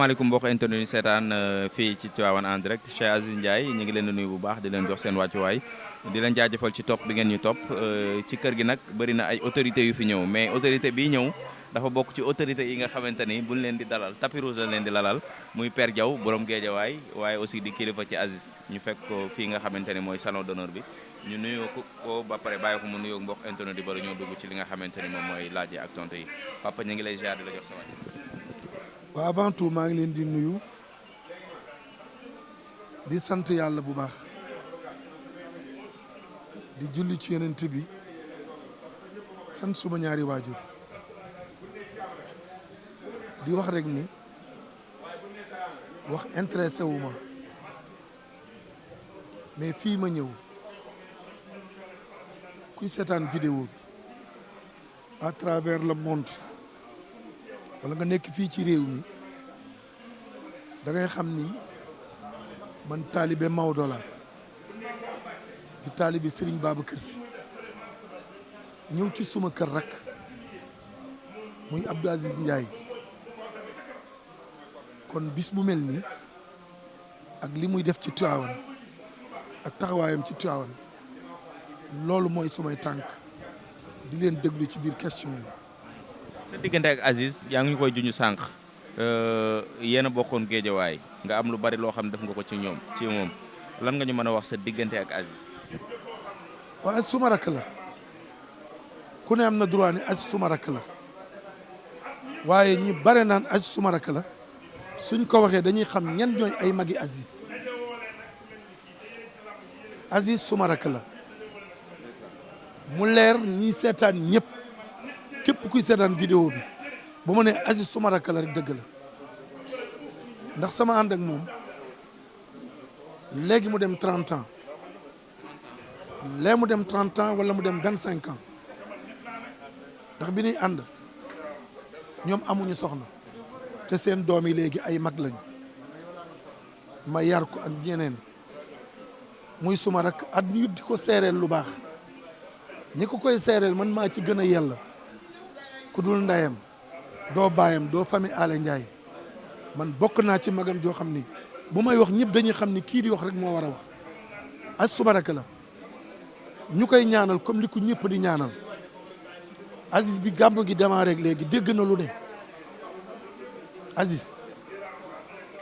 maaleykum mbokk internet yi seetaan fii ci Tivaouane en direct Cheikh Aziz Ndiaye ñu ngi leen di nuyu bu baax di leen jox seen wàccuwaay di leen jaajëfal ci topp bi ngeen ñu topp ci kër gi nag bëri na ay autorités yu fi ñëw mais autorité bii ñëw dafa bokk ci autorité yi nga xamante ni buñ leen di dalal tapis rouge la leen di lalal muy Père Diaw borom Géejawaay waaye aussi di kilifa ci Aziz ñu fekk ko fii nga xamante ni mooy salon d'honneur bi ñu nuyoo ko ba pare bàyyi ko mu nuyoo mbokk internet yi bala ñoo dugg ci li nga xamante ni moom mooy laaj yi ak tontu yi papa ñu ngi lay ziar di la jox sa wàcc. waaw avant tout maa ngi leen di nuyu di sant yàlla bu baax di julli ci yonent bi sant suma ñaari waajur di wax rek ni wax intéressé wu ma mais fii ma ñëw kuy seetaan vidéo bi à travers le monde wala nga nekk fii ci réew mi da ngay xam ni man taalibe Maodo la di taalibe Serigne Babacar Sy ñëw ci suma kër rek muy Abdou Aziz Ndiaye kon bis bu mel nii ak li muy def ci Tivaouane ak taxawaayam ci Tivaouane loolu mooy sumay tànk di leen déglu ci biir question yi. sa diggante ak Aziz yaa ngi ñu koy juñu sànq yéen a bokkoon Géejawaay nga am lu bari loo xam def nga ko ci moom lan nga ñu mën a wax sa diggante ak Aziz. waaw Aziz suma rakk la ku ne am na droit ni Aziz suma rakk la waaye ñu bare naan Aziz suma rakk la suñ ko waxee dañuy xam ñan ñooy ay magi Aziz. Aziz suma rakk la mu leer ñi seetaan ñëpp. képp kuy seetaan vidéo bi bu ma nee Aziz suma rakk la rek dëgg la ndax sama ànd ak moom léegi mu dem 30 ans léegi mu dem 30 ans wala mu dem 25 ans ndax bi ñuy ànd ñoom amuñu soxna te seen doom yi léegi ay mag lañu ma yar ko ak ñeneen muy suma rakk at mi di ko seereel lu baax ñi ko koy seereel man maa ci gën a yella ku dul ndayam doo baayam doo famille Alé Ndiaye man bokk naa ci magam joo xam ni bu may wax ñëpp dañuy xam ni kii di wax rek moo war a wax Aziz suma rakk la ñu koy ñaanal comme li ko ñëpp di ñaanal Aziz bi gàmmu gi démarré rek léegi dégg na lu ne Aziz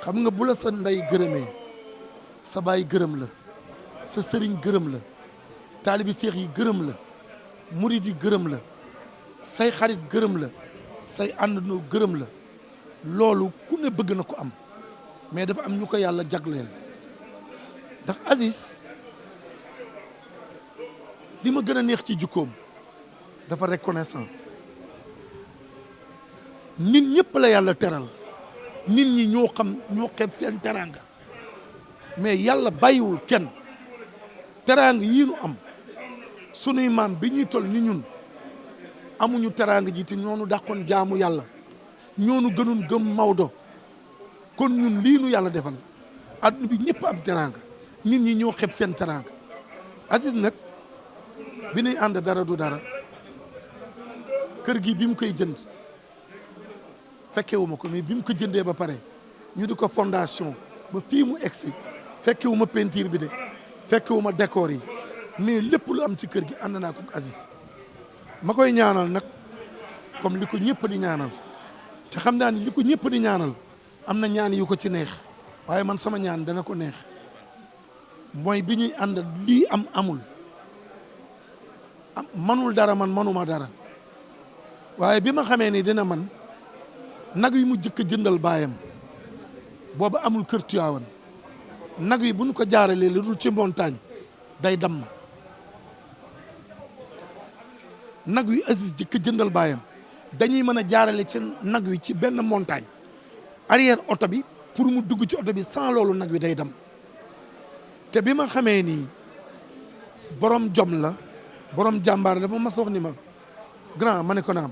xam nga bu la sa ndey gërëmee sa baay gërëm la sa sëriñ gërëm la taalibi seex yi gërëm la murid yi gërëm la say xarit gërëm la say àndandoo gërëm la loolu ku ne bëgg na ko am mais dafa am ñu ko yàlla jagleel ndax Aziz li ma gën a neex ci jukkoom dafa reconnaissant nit ñëpp la yàlla teral nit ñi ñoo xam ñoo xeeb seen teraanga mais yàlla bàyyiwul kenn teraanga yii nu am sunuy maam bi ñuy tol ni ñun amuñu teraanga ji te ñoonu dàqoon jaamu yàlla ñoonu gënoon gëm Maodo kon ñun lii nu yàlla defal adduna bi ñëpp am teraanga nit ñi ñoo xeb seen teraanga Aziz nag bi ñuy ànd dara du dara kër gi bi mu koy jënd fekkewuma ko mais bi mu ko jëndee ba pare ñu di ko fondation ba fii mu egsi fekkewuma peinture bi de fekkewuma décor yi mais lépp lu am ci kër gi ànd naa ko Aziz ma koy ñaanal nag comme li ko ñëpp di ñaanal te xam naa ni li ko ñëpp di ñaanal am na ñaan yu ko ci neex waaye man sama ñaan dana ko neex mooy bi ñuy ànd lii amul manul dara man manuma dara waaye bi ma xamee ni dina man nag yi mu jëkk jëndal baayam booba amul kër Tivaouane nag yi bu ñu ko jaaralee lu dul ci montagne day damm nag wi Aziz jëkk jëndal baayam dañuy mën a jaarale ci nag wi ci benn montagne arrière oto bi pour mu dugg ci oto bi sans loolu nag wi day dem te bi ma xamee ni borom jom la borom jàmbaar dafa mas wax ni ma grand ma ne ko naam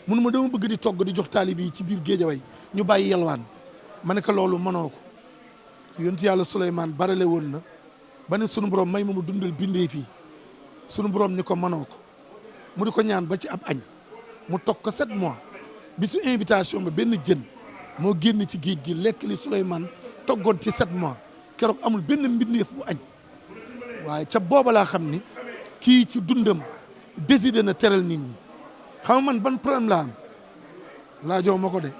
mun ma dama bëgg di togg di jox taalib yi ci biir Géejawaay ñu bàyyi yelwaan ma ne ko loolu mënoo ko yonent yàlla Souleymane barale woon na ba ne sunu borom may ma mu dundal bindee fii sunu borom ni ko mënoo ko mu di ko ñaan ba ci ab añ mu toog ko 7 mois bisu invitation ba benn jën moo génn ci géej gi lekk li Souleymane toggoon ci 7 mois keroog amul benn mbindeef bu añ waaye ca booba laa xam ni kii ci dundam décidé na teral nit ñi xam nga man ban problème laa am laajoo ma ko de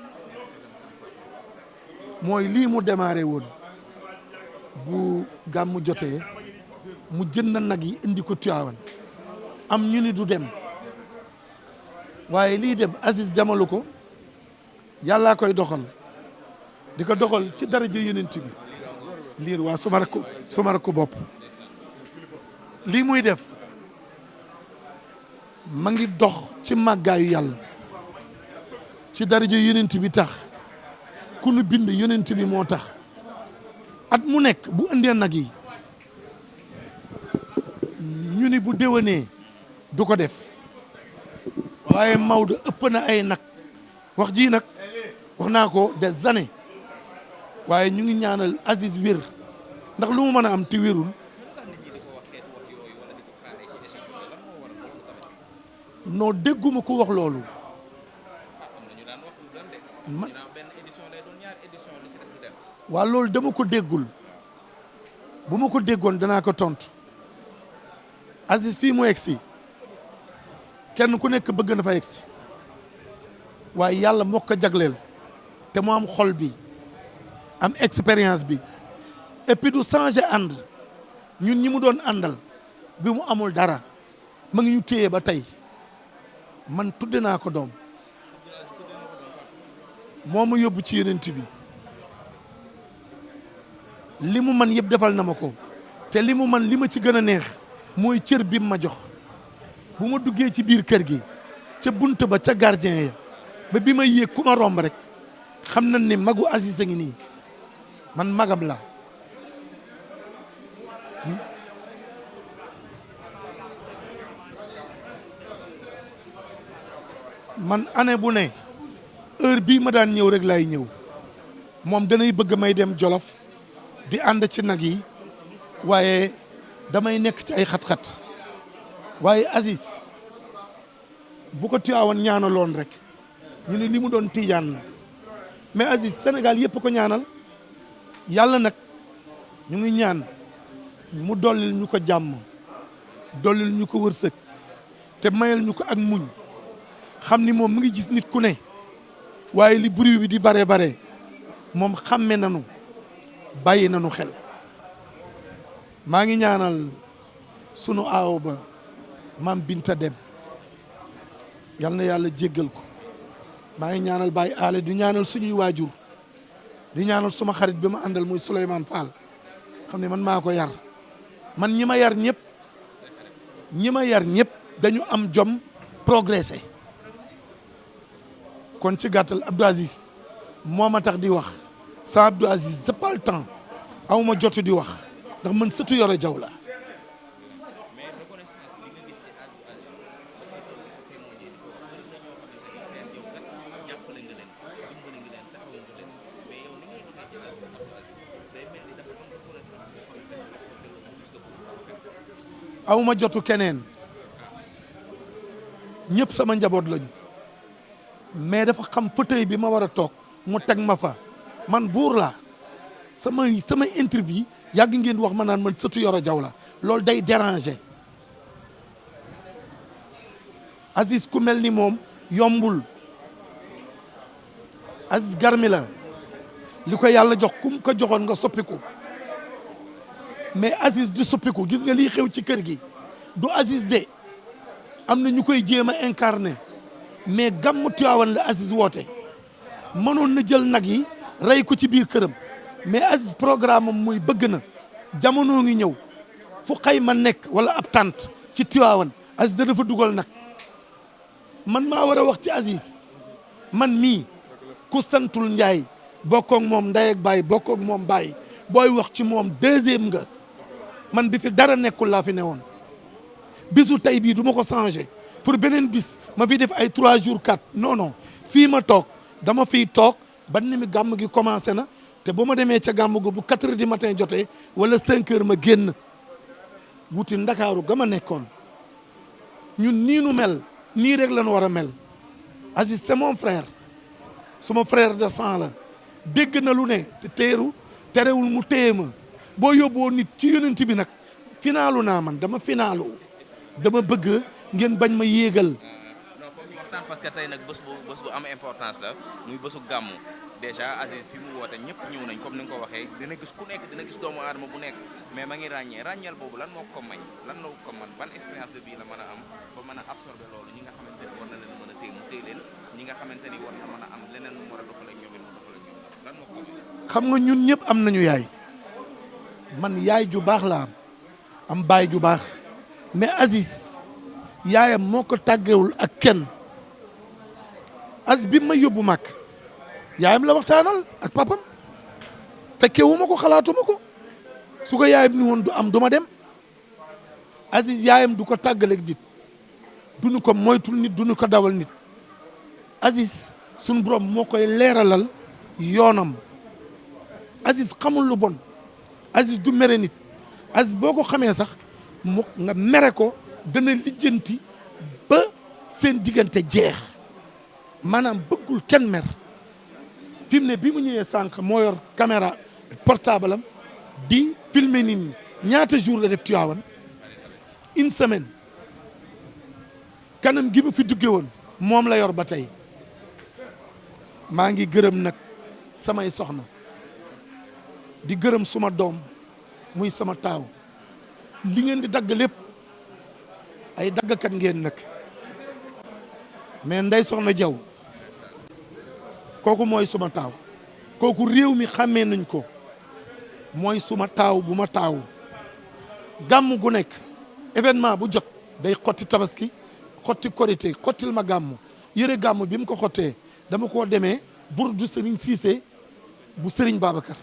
mooy lii mu démarré woon bu gàmmu jotee mu jënd nag yi indi ko Tivaouane am ñu ni du dem waaye lii dem Aziz jamalu ko yàllaa koy doxal di ko doxal ci daraja yonent bi liir waa suma rakku bopp lii muy def ma ngi dox ci màggaayu yàlla ci daraja yonent bi tax ku nu bind yonent bi moo tax at mu nekk bu indee nag yi ñu ni bu déwénee du ko def waaye Maodo ëpp na ay nag wax ji nag wax naa ko des années waaye ñu ngi ñaanal Aziz wér ndax lu mu mën a am te wérul noo dégguma ko wax loolu man waa loolu dama ko déggul bu ma ko déggoon danaa ko tontu Aziz fii mu egsi kenn ku nekk bëgg na fa egsi waaye yàlla moo ko jagleel te mu am xol bi am expérience bi et puis du changer ànd ñun ñi mu doon àndal bi mu amul dara ma ngi ñu téye ba tey man tudde naa ko doom moo ma yóbbu ci yonent bi li mu man yëpp defal na ma ko te li mu man li ma ci gën a neex mooy cër bi ma jox bu ma duggee ci biir kër gi ca bunt ba ca gardien ya ba bi ma yéeg ku ma romb rek xam nañ ne magu Aziz a ngi nii man magam la man année bu ne heure bii ma daan ñëw rek laay ñëw moom danay bëgg may dem Jolof di ànd ci nag yi waaye damay nekk ci ay xat-xat waaye Aziz bu ko Tiwaawan ñaanaloon rek ñu ne li mu doon tiijaan la mais Aziz Sénégal yëpp ko ñaanal yàlla nag ñu ngi ñaan mu dollil ñu ko jàmm dollil ñu ko wërsëg te mayal ñu ko ak muñ xam ni moom mu ngi gis nit ku ne waaye li bruit bi di bare moom xàmme nanu bàyyi nanu xel maa ngi ñaanal sunu aaw ba maam Binta Dem yal na yàlla jéggal ko maa ngi ñaanal Baye Ale di ñaanal suñuy waajur di ñaanal suma xarit bi ma àndal muy Souleymane Fall xam ne man maa ko yar man ñi ma yar ñëpp dañu am jom progressé kon ci gàttal Abdou Aziz moo ma tax di wax sa Abdou Aziz c'est pas le temps aw ma jot di wax ndax man sëtu Yoro Jaw la aw ma jotu keneen ñëpp sama njaboot lañu mais dafa xam fauteuil bi ma war a toog mu teg ma fa man buur laa sama interview yàgg ngeen wax ma naan man sëtu Yoro Jaw la loolu day déranger Aziz ku mel ni moom yombul Aziz garmi la li ko yàlla jox kum ko joxoon nga soppiku mais Aziz di soppiku gis nga lii xew ci kër gi du Aziz de am na ñu koy jéem a incarné mais gàmmu Tiwaawan la Aziz woote mënoon na jël nag yi rey ko ci biir këram mais Aziz programme am muy bëgg na jamono ngi ñëw fu xayma nekk wala ab tànt ci Tiwaawan Aziz dana fa dugal nag man maa war a wax ci Aziz man mii ku santul Njaay bokkoog moom ndey ak baay bokkoog moom baay booy wax ci moom deuxième nga man bi fi dara nekkul laa fi newoon bisu tey bii du ma ko changé pour beneen bis ma fi def ay 3 jours 4 non fii ma toog dama fiy toog ba ni mi gàmm gi commencé na te bu ma demee ca gàmm gu bu 4 heures du matin jotee wala 5 heures ma génn wuti ndakaaru ga ma nekkoon ñun nii nu mel nii rek la ñu war a mel Aziz c'est mon frère suma frère de sang la dégg na lu ne te terewul mu téye ma boo yóbboo nit ci yonent bi nag finaalu naa man dama finaalu dama bëgg ngeen bañ ma yéegal. non foog ñu waxtaan parce que tey nag bés bu am importance la muy bésu gàmmu déjà Aziz fi mu woote ñëpp ñëw nañ comme ni nga ko waxee dina gis ku nekk dina gis doomu aadama bu nekk mais ma ngi ràññeel boobu lan moo ko may lan la ko man ban expérience de vie la mën a am ba mën a absorber loolu ñi nga xamante ni war na leen mën a téye mu téye leen ñi nga xamante ni war na mën a am leneen mu war a doxal ak ñoom it mu doxal ak ñoom lan moo ko may. xam nga ñun ñëpp am nañu yaay man yaay ju baax laa am baay ju baax mais Aziz yaayam moo ko tàggewul ak kenn Aziz bi ma yóbbu màkk yaayam la waxtaanal ak papam fekke wu ma ko xalaatuma ko su ko yaayam ni woon du am du ma dem Aziz yaayam du ko tàggaleeg nit duñu ko moytul nit duñu ko dawal nit Aziz suñu borom moo koy leeralal yoonam Aziz xamul lu bon Aziz du mere nit Aziz boo ko xamee sax mu nga mere ko dana lijjanti ba seen diggante jeex maanaam bëggul kenn mer fi mu ne bi mu ñëwee sànq moo yor caméra portable am di filmer nit ñi ñaata jour la def Tivaouane une semaine kanam gi mu fi dugge woon moom la yor ba tey maa ngi gërëm nag samay soxna di gërëm suma doom muy sama taaw li ngeen di dagg lépp ay daggkat ngeen nag mais Ndeye Soxna Diaw kooku mooy suma taaw kooku réew mi xàmmee nañ ko mooy suma taaw bu ma taaw gàmm gu nekk événement bu jot day xotti tabaski xotti korité xottil ma gàmm yëre gàmm bi mu ko xottee dama koo demee burdu Serigne Cissé bu Serigne Babacar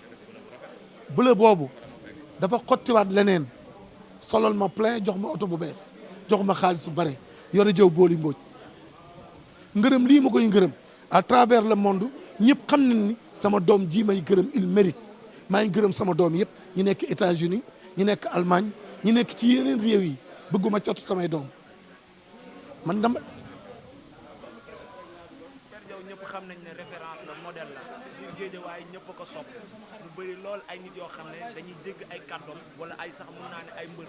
bleu boobu dafa xottiwaat leneen solal ma plein jox ma oto bu bees jox ma xaalis bu bare yore jëw booli mbooj ngërëm lii ma koy ngërëm à travers le monde ñëpp xam nañ ni sama doom ji may gërëm il mérite maa ngi gërëm sama doom yëpp ñu nekk États-Unis ñu nekk Allemagne ñu nekk ci yeneen réew yi bëgguma catu samay doom man dama. Père Diaw ñëpp xam nañ ne référence la modèle la biir Géejawaay ñëpp a ko sopp mu bëri lool ay nit yoo xam ne dañuy dégg ay kàddoom wala ay sax mun naa ne ay mbër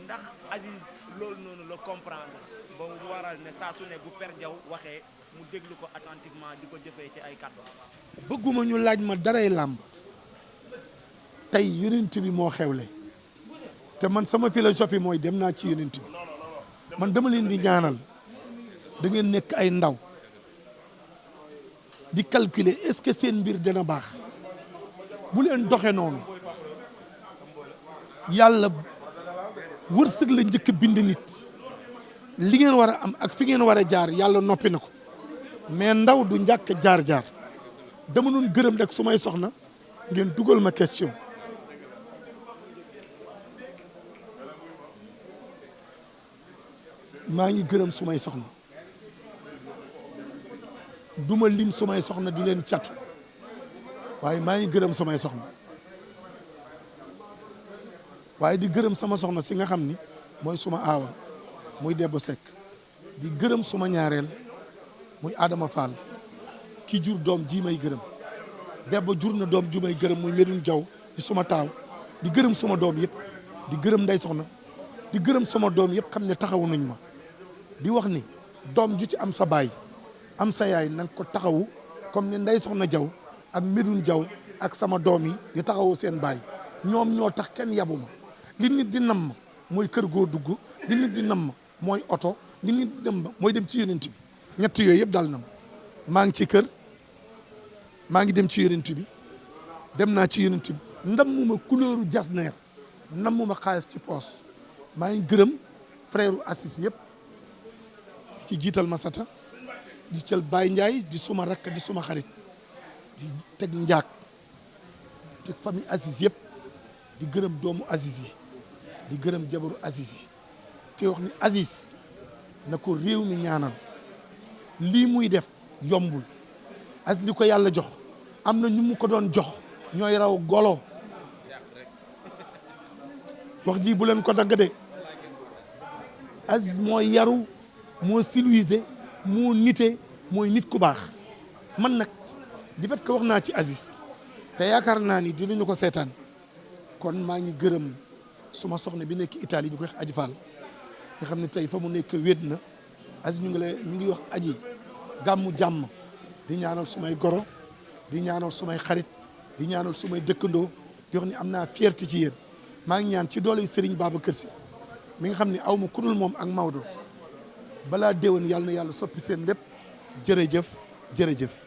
ndax Aziz loolu noonu la comprendre ba mu waral ne saa su ne bu Père Diaw waxee mu déglu ko attentivement di ko jëfee ci ay kàddoom. bëgguma ñu laaj ma daray làmb tey yonent bi moo xewle te man sama philosophie mooy dem naa ci yonent bi man dama leen di ñaanal da ngeen nekk ay ndaw di calculer est-ce que seen mbir dina baax bu leen doxe noonu yàlla wërsëg la njëkk bind nit li ngeen war a am ak fi ngeen war a jaar yàlla noppi na ko mais ndaw du njàkk jaar-jaar dama doon gërëm rek su may soxna ngeen dugal ma question maa ngi gërëm su may soxna duma lim su may soxna di leen catu waaye maa ngi gërëm samay soxna waaye di gërëm sama soxna si nga xam ni mooy suma aawa muy Debbo Seck di gërëm suma ñaareel muy Adama Fall ki jur doom ji may gërëm Debbo jur na doom ju may gërëm muy Medoune Diaw di suma taaw di gërëm suma doom yëpp di gërëm Ndey Soxna di gërëm sama doom yëpp xam ne taxawu nañ ma di wax ni doom ju ci am sa baay am sa yaay nanga ko taxawu comme ni Ndey Soxna Diaw ak Medoune Diaw ak sama doom yi di taxawu seen baay ñoom ñoo tax kenn yabu ma li nit di namm mooy kër goo dugg li nit di namm mooy oto li nit di namm mooy dem ci yonent bi ñett yooyu yëpp dal na ma maa ngi ci kër maa ngi dem ci yonent bi dem naa ci yonent bi ndammuma couleuru jasneer ndammuma xaalis ci poos maa ngi gërëm frère Assis yëpp ci jiital Masata di jël Baye Ndiaye di suma rakk di suma xarit di teg njaag teg famille Assis yëpp di gërëm doomu Assis yi di gërëm jabaru Assis yi te wax ni Assis na ko réew mi ñaanal lii muy def yombul Assis li ko yàlla jox am na ñu mu ko doon jox ñooy raw golo wax ji bu leen ko dagg de Assis moo yaru moo civilisé moo nite mooy nit ku baax man nag di fait que wax naa ci Aziz te yaakaar naa ni dinañu ko seetaan kon maa ngi gërëm suma soxna bi nekk Italie ñu koy wax Aji Fall nga xam ne tey fa mu nekk wéet na Aziz ñu ngi wax aji gàmmu jàmm di ñaanal sumay goro di ñaanal sumay xarit di ñaanal sumay dëkkandoo di wax ni am naa fierté ci yéen maa ngi ñaan ci doole Serigne Babacar Sy mi nga xam ne aw ma kudul moom ak Maodo balaa déwén yàlla na yàlla soppi seen lépp jërëjëf jërëjëf